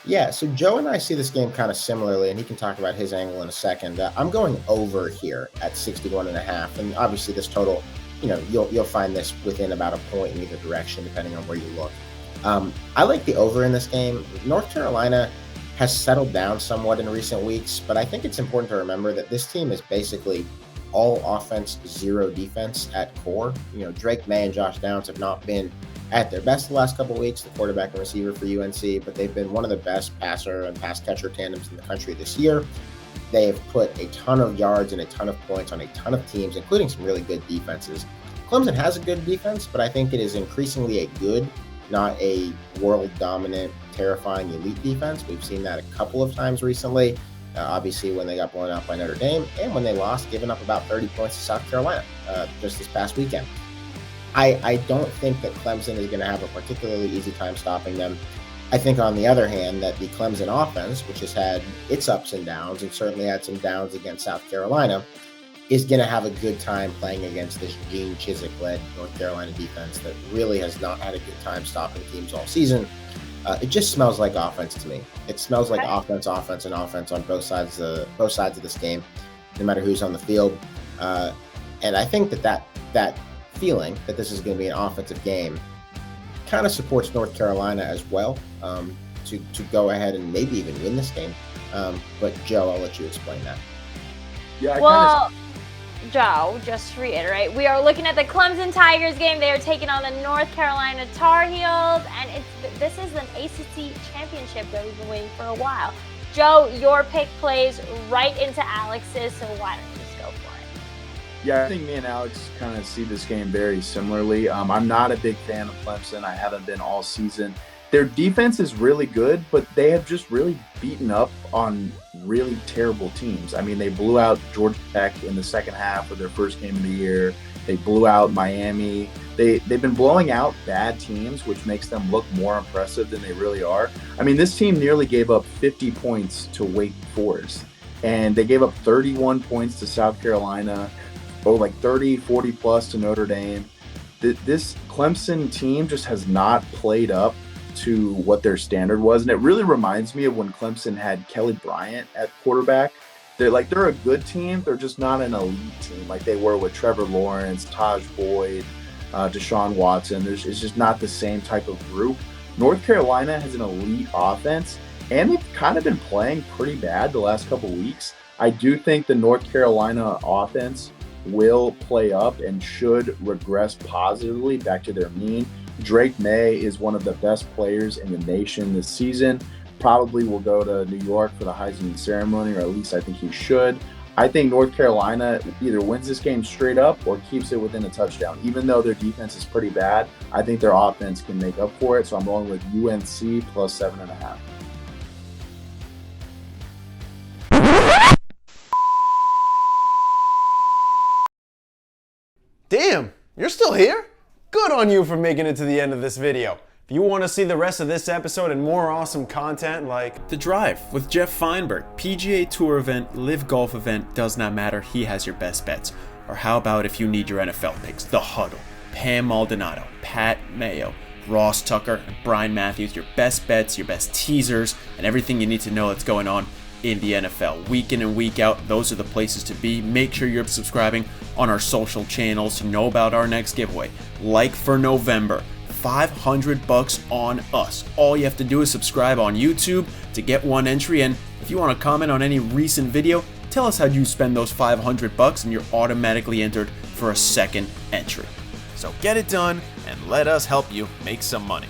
Yeah, so Joe and I see this game kind of similarly, and he can talk about his angle in a second. I'm going over here at 61 and a half, and obviously this total, you'll find this within about a point in either direction, depending on where you look. I like the over in this game. North Carolina has settled down somewhat in recent weeks, but I think it's important to remember that this team is basically all offense, zero defense at core. Drake May and Josh Downs have not been at their best the last couple of weeks, the quarterback and receiver for UNC, but they've been one of the best passer and pass catcher tandems in the country this year. They have put a ton of yards and a ton of points on a ton of teams, including some really good defenses. Clemson has a good defense, but I think it is increasingly a good, not a world-dominant, terrifying elite defense. We've seen that a couple of times recently, obviously when they got blown out by Notre Dame and when they lost, giving up about 30 points to South Carolina just this past weekend. I don't think that Clemson is going to have a particularly easy time stopping them. I think, on the other hand, that the Clemson offense, which has had its ups and downs and certainly had some downs against South Carolina, is going to have a good time playing against this Gene Chizik-led North Carolina defense that really has not had a good time stopping teams all season. It just smells like offense to me. It smells like offense, and offense on both sides of this game, no matter who's on the field. And I think that feeling that this is going to be an offensive game kind of supports North Carolina as well to go ahead and maybe even win this game. But Joe, I'll let you explain that. Yeah. Joe, just to reiterate, we are looking at the Clemson Tigers game. They are taking on the North Carolina Tar Heels, and this is an ACC championship that we've been waiting for a while. Joe, your pick plays right into Alex's, so why don't you just go for it? Yeah, I think me and Alex kind of see this game very similarly. I'm not a big fan of Clemson. I haven't been all season. Their defense is really good, but they have just really beaten up on really terrible teams. I mean, they blew out Georgia Tech in the second half of their first game of the year. They blew out Miami. They've been blowing out bad teams, which makes them look more impressive than they really are. I mean, this team nearly gave up 50 points to Wake Forest, and they gave up 31 points to South Carolina, like 30, 40 plus to Notre Dame. This Clemson team just has not played up to what their standard was, and it really reminds me of when Clemson had Kelly Bryant at quarterback. They're a good team, they're just not an elite team like they were with Trevor Lawrence, Taj Boyd, Deshaun Watson. It's just not the same type of group. North Carolina has an elite offense, and they've kind of been playing pretty bad the last couple weeks. I do think the North Carolina offense will play up and should regress positively back to their mean. Drake May is one of the best players in the nation this season. Probably will go to New York for the Heisman ceremony, or at least I think he should. I think North Carolina either wins this game straight up or keeps it within a touchdown. Even though their defense is pretty bad, I think their offense can make up for it. So I'm rolling with UNC plus 7.5. Damn, you're still here? Good on you for making it to the end of this video. If you want to see the rest of this episode and more awesome content like The Drive with Jeff Feinberg, PGA Tour event, Live Golf event, does not matter, he has your best bets. Or how about if you need your NFL picks, The Huddle, Pam Maldonado, Pat Mayo, Ross Tucker, and Brian Matthews, your best bets, your best teasers, and everything you need to know that's going on in the NFL. Week in and week out, those are the places to be. Make sure you're subscribing on our social channels to know about our next giveaway. Like for November, $500 on us. All you have to do is subscribe on YouTube to get one entry, and if you want to comment on any recent video, tell us how you spend those $500 and you're automatically entered for a second entry. So get it done and let us help you make some money.